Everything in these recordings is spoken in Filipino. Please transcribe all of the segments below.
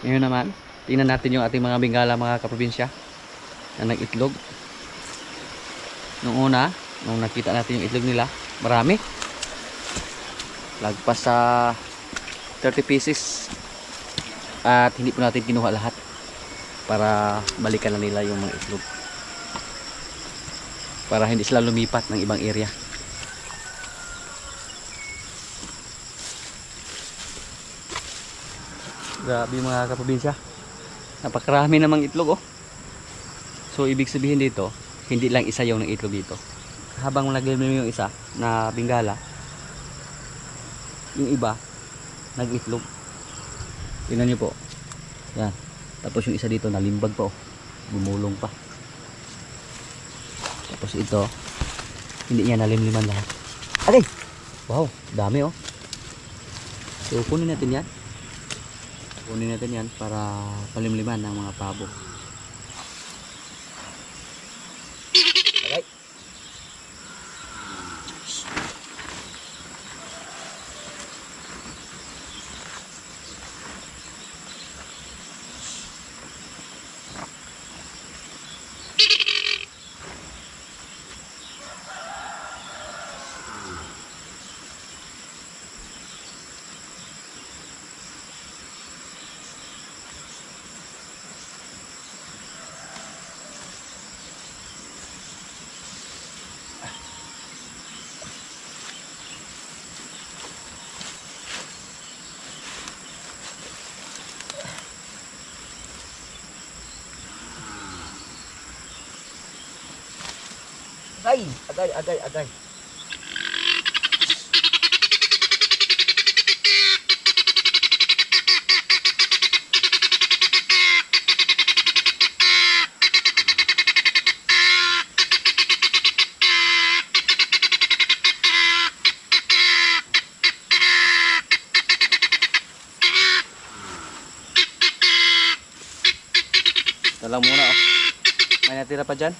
Ngayon naman, tingnan natin yung ating mga Bengala mga kaprobinsya na nag-itlog. Nung una, nung nakita natin yung itlog nila, marami. Lagpas sa 30 pieces. At hindi po natin kinuha lahat para balikan na nila yung mga itlog. Para hindi sila lumipat ng ibang area. Grabe mga kaprobinsya. Napakarami namang itlog oh. So ibig sabihin dito, hindi lang isa yung itlog dito. Habang naglilim yung isa na Bengala, yung iba nag-itlog. Tingnan nyo po. Yan. Tapos yung isa dito nalimbag pa oh. Bumulong pa. Tapos ito, hindi niya nalimliman lahat. Alay! Wow, dami oh. So kunin natin yan. Kunin natin yan para palimliman ng mga pabo. Okay. Agay. Talang muna oh. May natira pa dyan.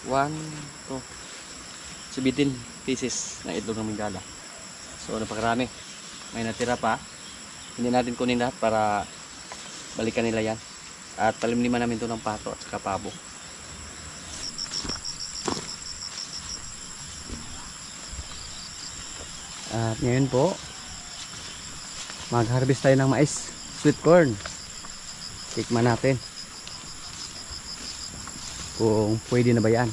1, 2, 17 pieces na itlog ng Bengala. So napakarami. May natira pa. Hindi natin kunin lahat para balikan nila yan. At palimliman namin ito ng pato at saka pabo. At ngayon po, mag-harvest tayo ng mais, sweet corn. Tikman natin kung pwede na ba yan.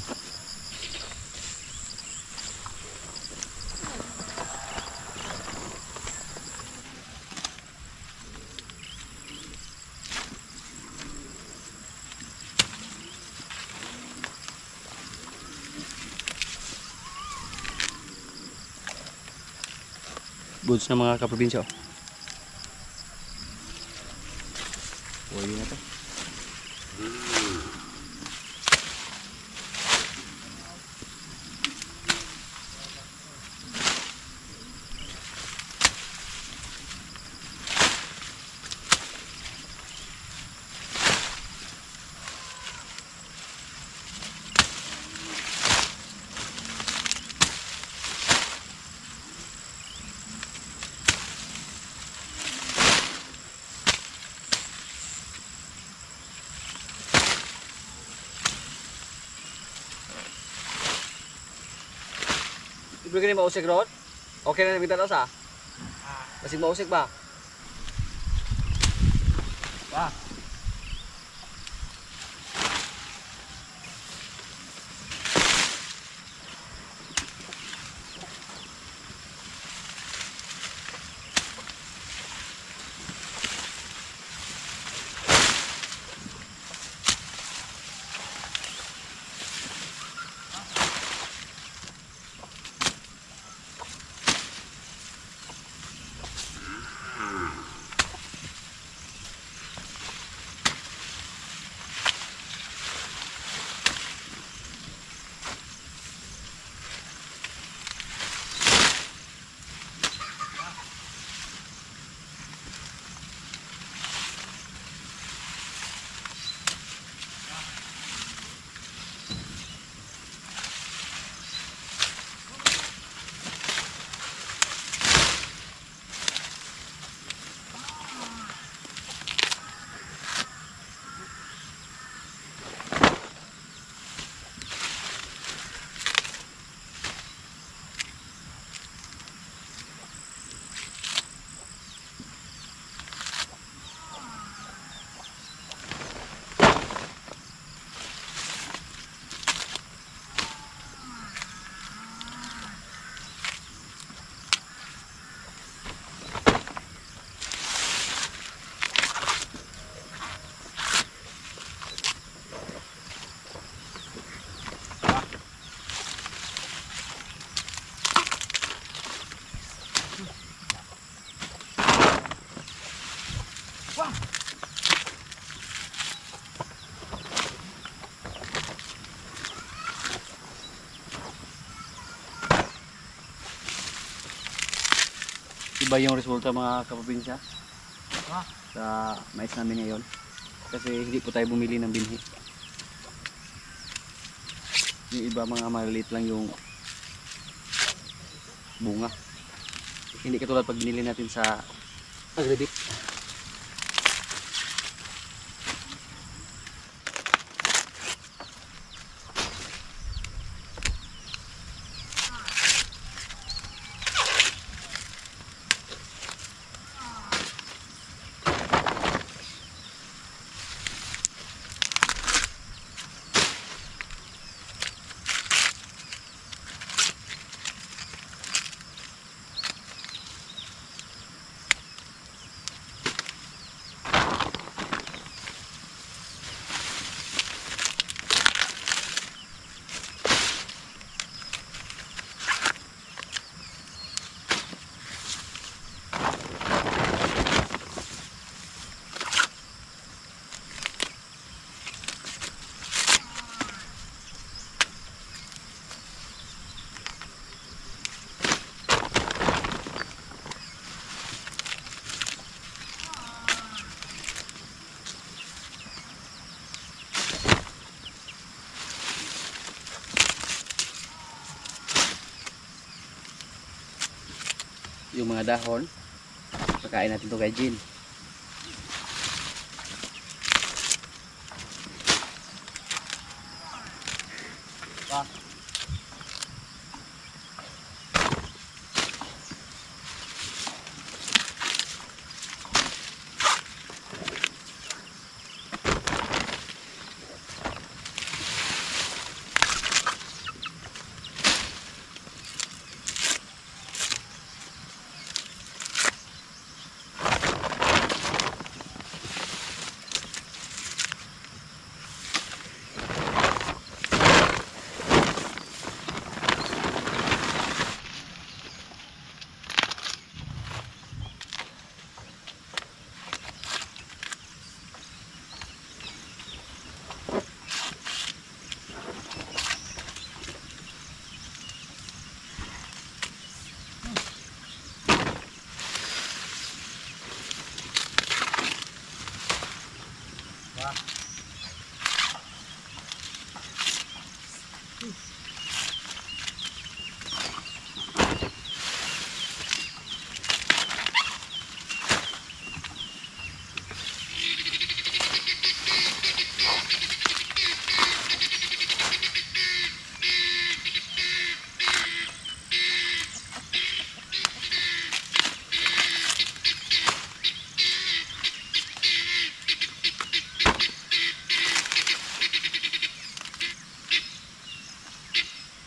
Goods na mga kaprobinsya. Pwede na to. Ibu kini mausik ron? Oke na kita sa? Masih mausik ba? Wah. Iba yung resulta mga kaprobinsya sa mais namin ngayon. Kasi hindi po tayo bumili ng binhi. Yung iba mga maliliit lang yung bunga. Hindi katulad pag binili natin sa Agribic. Yung mga dahon, pakain natin to kay Jean.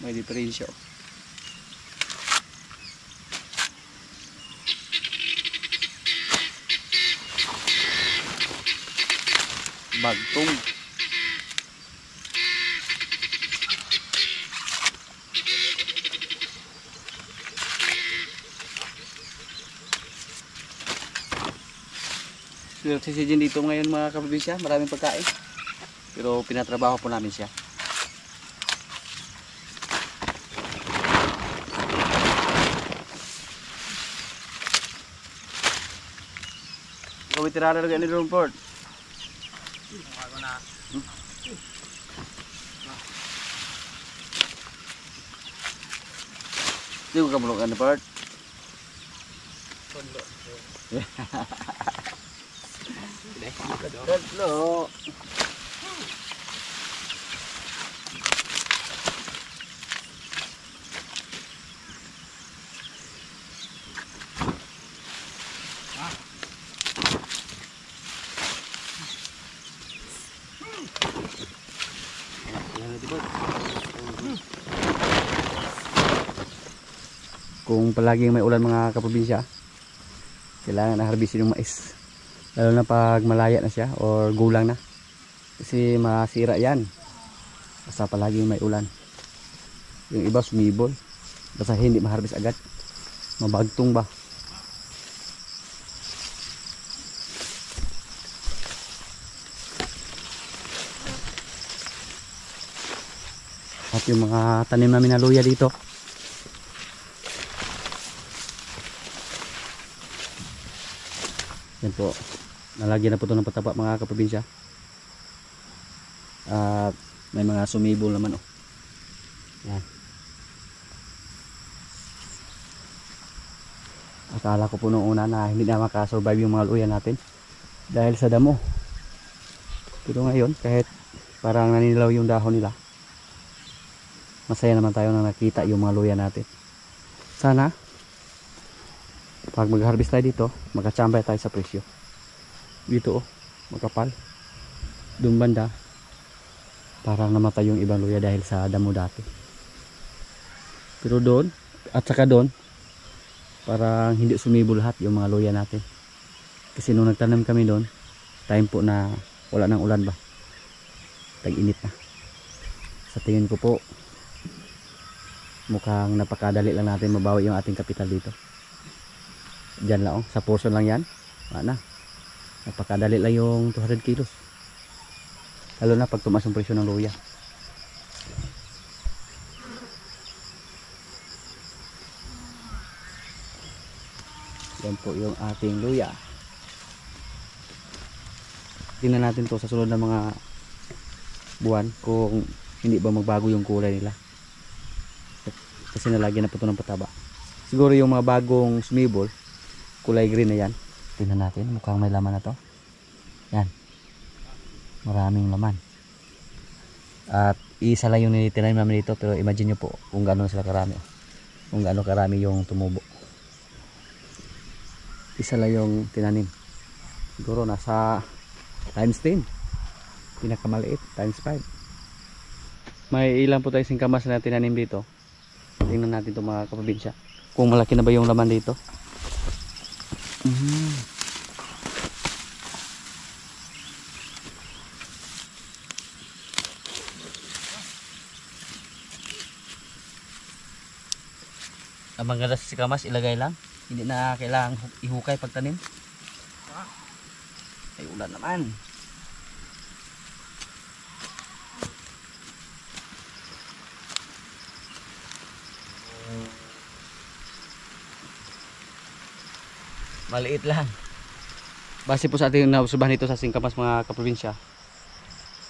May diferensya. Bagtong. Si Jean dito ngayon mga kaprobinsya, maraming pagkain. Pero pinatrabaho po namin siya. Kami tirada lagi ni Rumport. Ako na. Di ko kamulog ni Bart. Kondo. Hello. Kung palaging may ulan mga kaprobinsya, kailangan na harbisin yung mais, lalo na pag malaya na siya or gulang na, kasi masira yan basta palaging may ulan. Yung iba sumibol basta hindi maharbis agad, mabagtong ba. At yung mga tanim namin na luya dito. Yan po. Nalagyan na po ito ng pataba mga kaprobinsya. At may mga sumibol naman oh. Yan. Akala ko po noong una na hindi na makasurvive yung mga luya natin dahil sa damo. Pero ngayon kahit parang naninilaw yung dahon nila, masaya naman tayo na nakita yung mga luya natin. Sana pag mag-harvest tayo dito, magkachambay tayo sa presyo. Dito oh, makapal. Doon banda parang namatay yung ibang luya dahil sa damo dati. Pero doon at saka doon parang hindi sumibo lahat yung mga luya natin. Kasi nung nagtanim kami doon, time po na wala nang ulan ba, tag-init na. Sa tingin ko po mukhang napakadali lang natin mabawi yung ating kapital dito. Diyan lang oh, sa portion lang yan, wala na. Napakadali lang yung 200 kilos, lalo na pag tumaas yung presyo ng luya. Yan po yung ating luya. Tingnan natin to sa sunod na mga buwan kung hindi ba magbago yung kulay nila. Kasi nalagyan na po ito ng pataba. Siguro yung mga bagong sumibol, kulay green na yan. Tingnan natin, mukhang may laman na to. Yan. Maraming laman. At isa lang yung tinitirahin namin dito, pero imagine nyo po kung gaano sila karami. Kung gaano karami yung tumubo. Isa lang yung tinanim. Siguro nasa times 10. Pinakamaliit times 5. May ilan po tayo singkamas na tinanim dito. Tingnan natin itong mga kaprobinsya kung malaki na ba yung laman dito. Ang maganda sa singkamas, ilagay lang. Hindi na kailangang ihukay pagtanim. Ay ulan naman. Maliit lang. Base po sa ating naobserbahan dito sa singkamas mga kaprobinsya,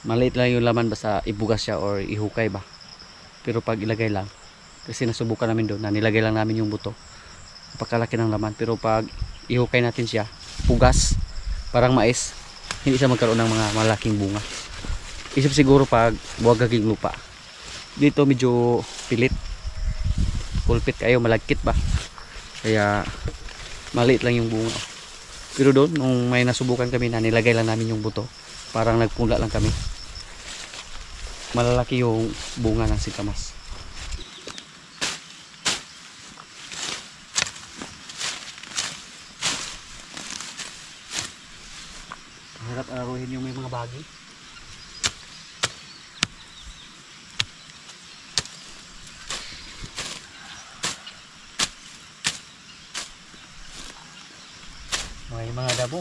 maliit lang yung laman basta ibugas siya or ihukay ba. Pero pag ilagay lang, kasi nasubukan namin doon na nilagay lang namin yung buto, napakalaki ng laman. Pero pag ihukay natin siya, pugas, parang mais, hindi siya magkaroon ng mga malaking bunga. Isip siguro pag buwagaging lupa. Dito medyo pilit, pulpit kayo, malagkit ba, kaya maliit lang yung bunga. Pero doon nung may nasubukan kami na nilagay lang namin yung buto, parang nagpunla lang kami, malalaki yung bunga ng singkamas. Harap araruhin yung may mga bagi. May mga dabo.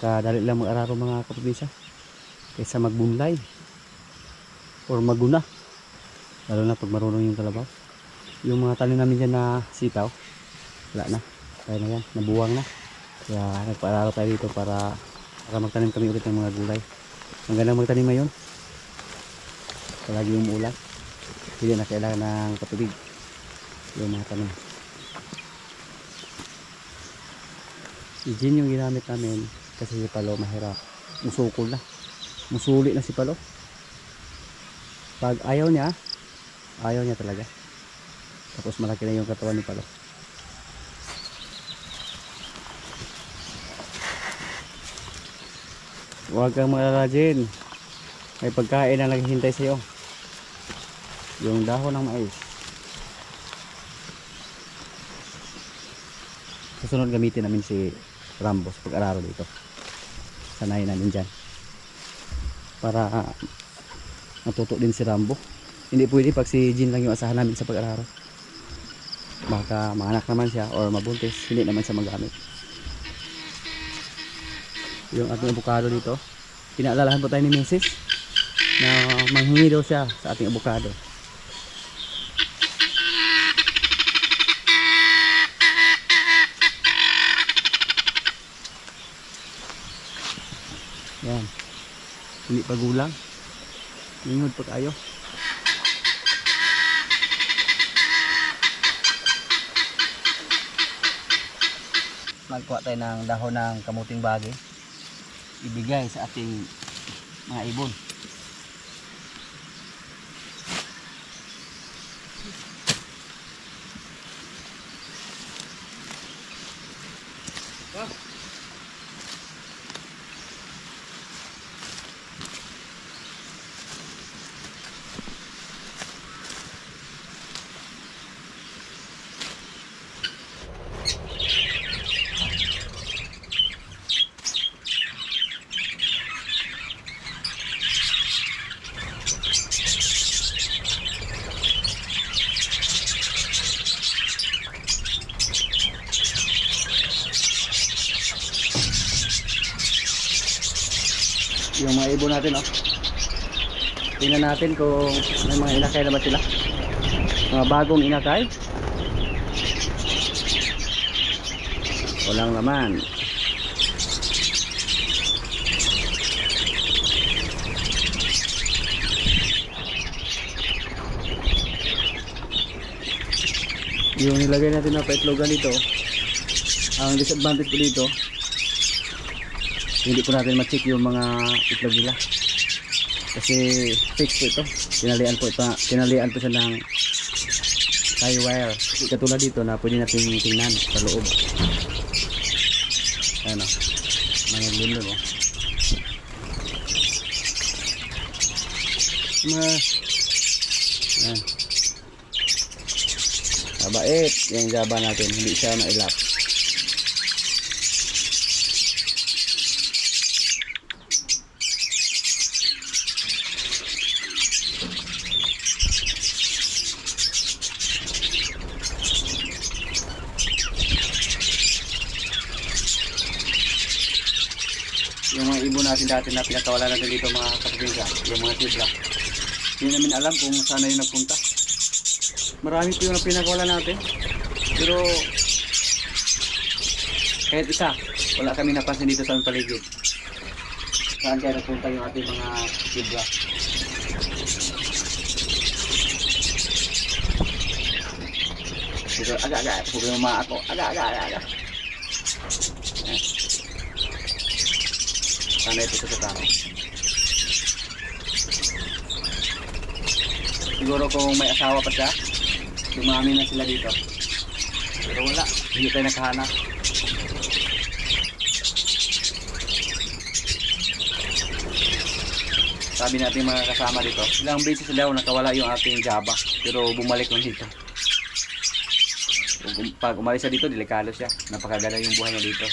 Dali lang mag-araro mga kaprobinsya kaysa magbunlay or maguna, lalo na pag marunong yung kalabaw. Yung mga tanim namin dyan na sitaw, wala na, kaya na yan, nabuwang na. Kaya nagpa-araro tayo dito para magtanim kami ulit ng mga gulay. Ang gandang magtanim ngayon, palagi umuulan, hindi na kailangan ng patubig yung mga tanim. Si Jin yung ginamit namin kasi si Palo mahirap, musukol na. Musuli na si Palo. Pag ayaw niya talaga. Tapos malaki na yung katawan ni Palo. Huwag kang mag-alala, Jin. May pagkain na naghihintay sa'yo. Yung dahon ng mais. Susunod gamitin namin si Rambo sa pag-araro dito. Sanayin namin dyan. Para matuto din si Rambo. Hindi pwede pag si Jin lang yung asahan namin sa pag-araro. Baka maanak naman siya or mabuntis. Hindi naman siya magamit. Yung ating avocado dito. Pinaalalahan po tayo ni Mrs. na manghingi daw siya sa ating avocado. Yan. Hindi pa gulang. Lingod pa kayo. Magkuha tayo ng dahon ng kamuting bagi. Ibigay sa ating mga ibon. Yung mga ibon natin, oh. Tingnan natin kung may mga inakay na ba sila. Mga bagong inakay. Walang laman. Yung nilagay natin na paitlogan dito, ang disadvantage ko dito, hindi po natin ma-check yung mga itlog nila kasi fixed po ito. Tinalian po siya ng tie wire, katulad dito na pwede natin tingnan sa loob. Ayan o, mga lulun o. Ayan, mabait yung jaba natin, hindi siya mailap. Yung mga ibon natin dati na pinakawalan natin dito mga kapatid, yung mga tibla, hindi namin alam kung saan yung nagpunta. Marami po yung pinakawalan natin, pero kahit isa wala kami napansin dito sa paligid. Saan kaya nagpunta yung ating mga tibla? Dito agak-agak huwag yung mga ako, agak-agak. Sana ito sa tao. Siguro kung may asawa pa siya, dumami na sila dito. Pero wala, hindi tayo nakahanap. Sabi natin mga kasama dito, ilang beses daw nakawala yung ating jaba, pero bumalik lang dito. Pag umalis siya dito, delikado siya. Napakagala yung buhay niya dito.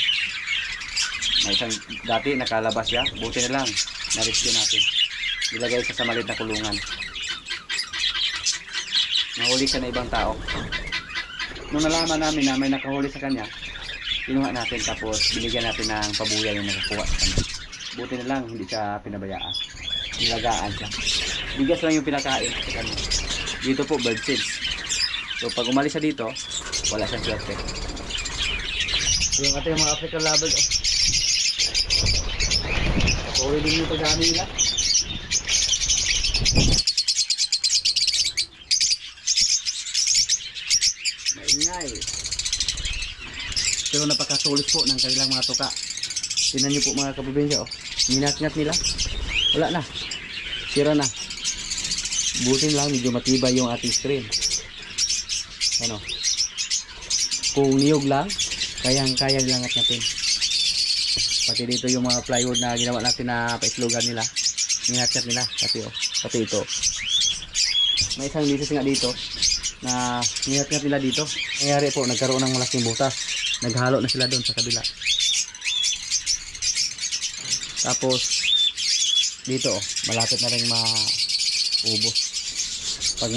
May isang dati nakalabas siya, buti na lang na-rescue natin, ilagay siya sa maliit na kulungan. Nahuli siya na ibang tao. Nung nalaman namin na may nakahuli sa kanya, kinuha natin, tapos binigyan natin ng pabuya yung nakakuha sa kanya. Buti na lang hindi siya pinabayaan, nilagaan siya. Bigas lang yung pinakain sa kanya. Dito po bird seeds. So pag umalis siya dito, wala siyang swerte. Yung ating mga African lovers, patuloy din yung pagdami nila. Maingay. Pero napakasulit po ng kanilang mga tuka. Tingnan nyo po mga kaprobinsya, oh. Minat-ngat nila. Wala na. Sira na. Buti lang medyo matibay yung ating screen. Ano? Kung niyog lang, kayang-kayang langat natin. Pati dito yung mga plywood na ginawa natin na paislogan nila. Ninatchat nila. Pati ito. May isang misis nga dito na ninatchat nila dito. Nangyari po, nagkaroon ng malaking butas. Naghalo na sila doon sa kabila. Tapos dito malapit na rin maubos. Pag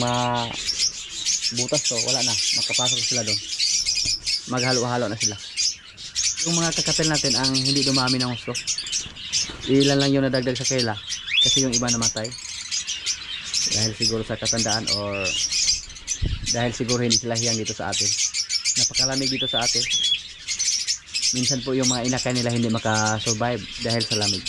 butas to, wala na, makapasok sila doon. Maghalo-halo na sila. Yung mga kakapel natin ang hindi dumami ng gusto. Ilan lang yung nadagdag sa kela kasi yung iba namatay. Dahil siguro sa katandaan or dahil siguro hindi sila hiyang dito sa atin. Napakalamig dito sa atin. Minsan po yung mga inakay nila hindi makasurvive dahil sa lamig.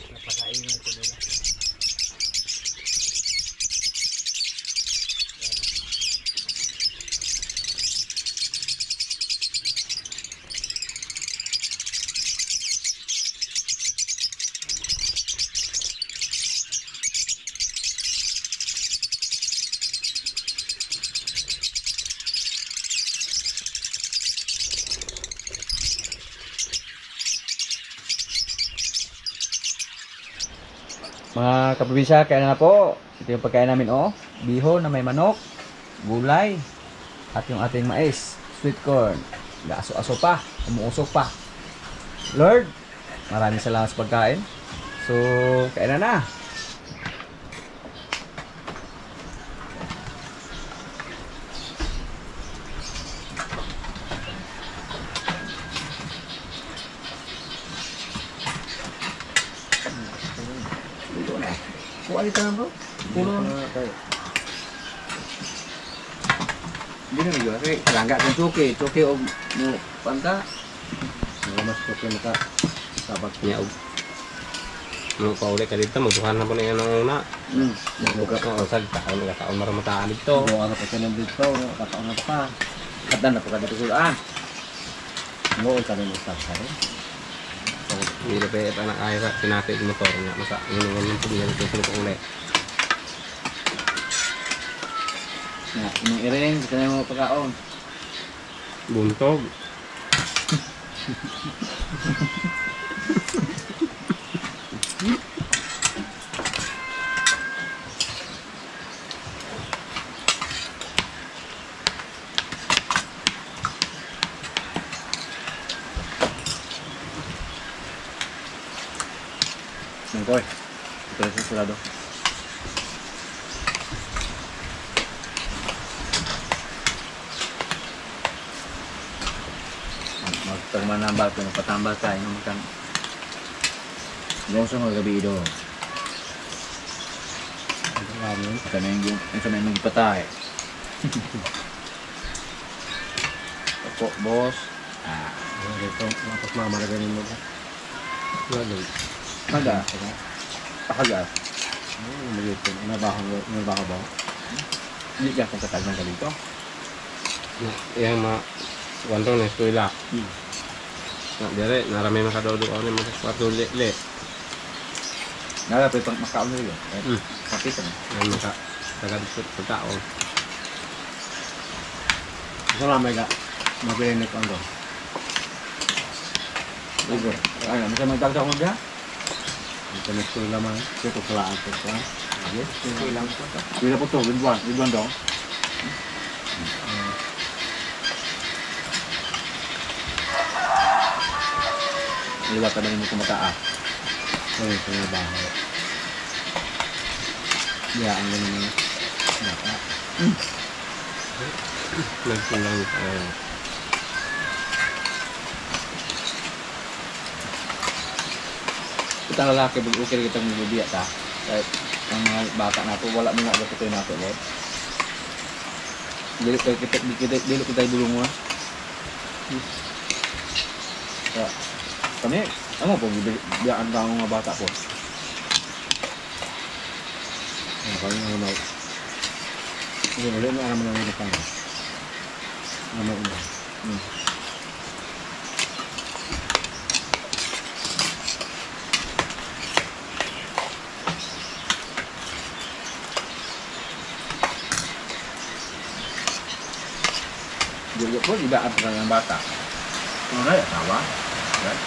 Napakaingay ko nila. Mga kaprobinsya, kaya na po. Ito yung pagkain namin, oh. Bihon na may manok, gulay, at yung ating mais, sweet corn. Gaaso-aso pa, umuusok pa. Lord, maraming salamat sa pagkain. So, kain na. Kuha dito na bro. Pulo na. Hindi na medyo. Kasi langga kang choke. Choke o mo panta. Mas choke maka sabag niya og mo pauli ka dito magduhan na po niya nang una. Buka Oo, taon maramataan dito. Buka ka pa siya dito. Kataon na pa. Katan na po ka dito sulaan. Noon ka rin usap ka rin. Hindi na pa anak ay sa sinapit motor niya masa ngunungan yung pagyan ito sila pauli. Na, inong iring, gusto na yung pagkaon. Buntog. Sangkoy. Ito na sa sulado. Magpagmanambal kung patambal tayo ng makan. Gawin sa mga gabi ito. Ito na yung magpatay. Opo, boss. Dito, tapos mamaraganin mo ba? Wala. Maga. Pakaga. Magito. Nabaho ba? Hindi ka kung katag ng galito. Yang ma wanto na eskwela. Na dire narami makadodo ani mo sa kwarto le. Nala pa pang makaon nila. Kapit na. Ang maka tagad sa tao. Ito lang may ka. Mabirinit ang doon. Ligo. Ano, masa magdagdag mo dyan? Ito na ito naman. Ito kalaan ko pa. Yes, okay lang po. Bila po to, Widwan daw. Iba ka na mo kumataa. Ito yung baho. Yeah, ang ganun yung naka. Nagkulang tayo. Kita lalaki, pag-ukir kita mga biya ta. Kahit ang mga bata na po, wala mo nga ito na po. Dili kita ibulong mo. Ya. Kami, ano po, biyaan ka mga bata po. Kami nga naman. Hindi, wala mo alam mo lang yung kanya. Ano mo. Dulu po, ibaan ka ng bata. Ano ya, tawa? Right?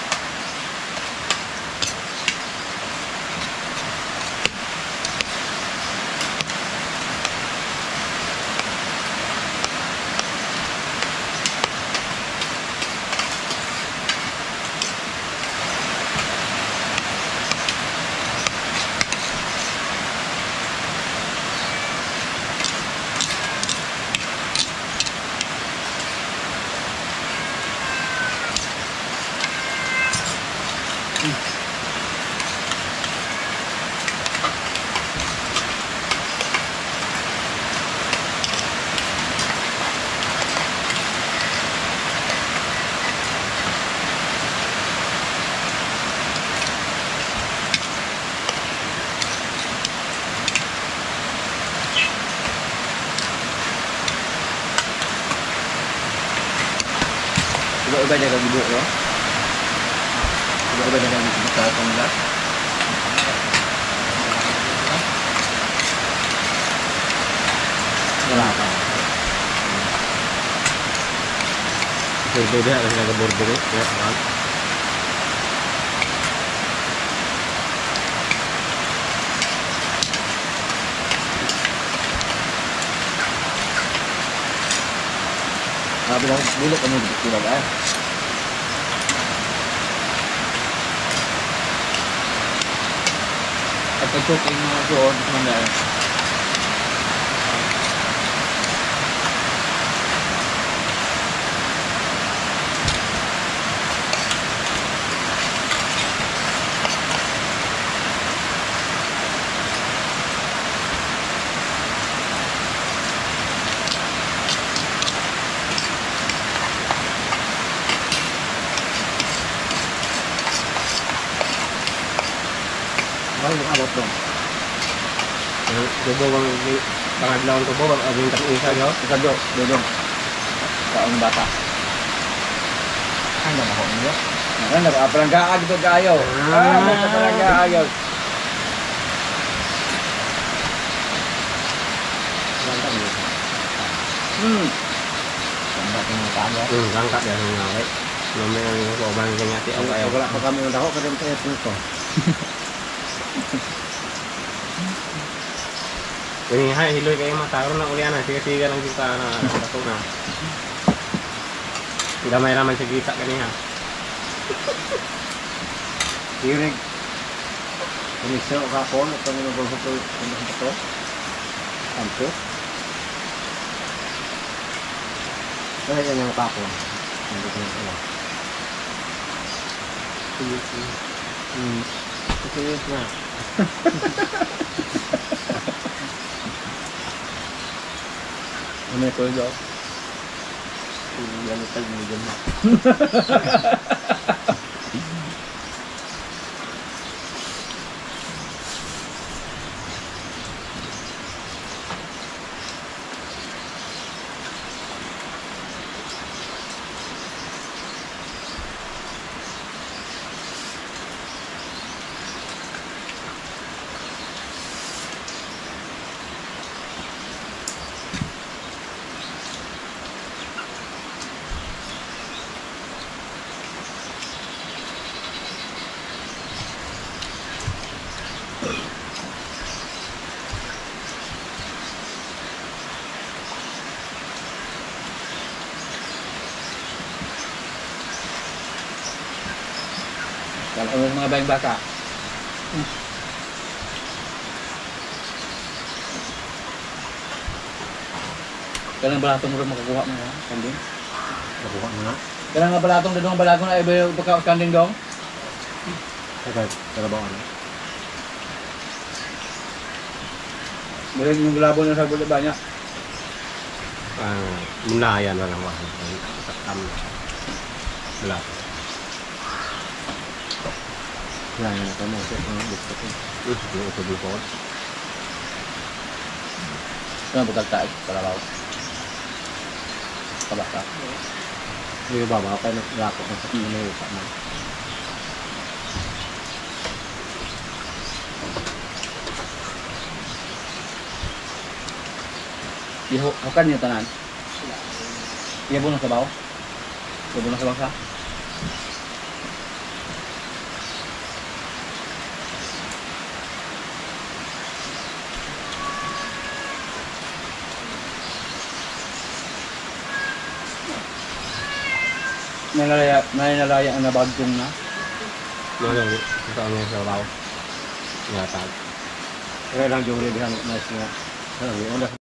Iba-iba niya kang ibu, no? Iba-iba niya kang ibu sa kanila. Wala pa. Beda ada nagaborde ko. Ya, kan. Bilang dulu kamu bilang At pag-cooking mga doon, kumanda yung abot dong. Subo bang pangadlawan ko po bang abing tak isa yo. Isa dong. Kaong bata. Ano ba ko niyo? Ano ba palanggaan dito kayo? Palanggaan. Sambat ng kaga. Langkat ya ng away. Nomor yang ko bang kanyati o kayo. Wala pa kami ng dako kada mo ito. Ini hai hiloy kayo mataro na ulian na siga lang kita na dato na. Tidak may raman sa kita kaniya. Irig. Ini sio ka po no kami ng golfo ko ito. Ampo. Kaya yan yung kapo. Hindi ko na. Serius na. Ano ito daw? Yan ito mo dyan. Kalau mga bayang bata. Kanang balatong ro makakuha mo ha, kanding. Nakuha mo na. Kanang nga balatong dadong balagon na iba pagka kanding dong. Okay, trabaho na. Mula yung galabo na sa bulay ba niya. Muna yan na lang wala. Takam. Wala. Yan na ito mo. Yung gusto ko. Yung usod mo po. Ito na pagkagtaig, kalabaw. Kabaka. Yung baba, kaya naglako ko sa pinuha mo. Hakan niyo tanan. Iya bunang sabaw. Iya bunang sabaw sa. Nalalaya ang nabagtong na. Ano, ito ang sa raw. Yatag. Kaya lang yung libihan na siya. Ano,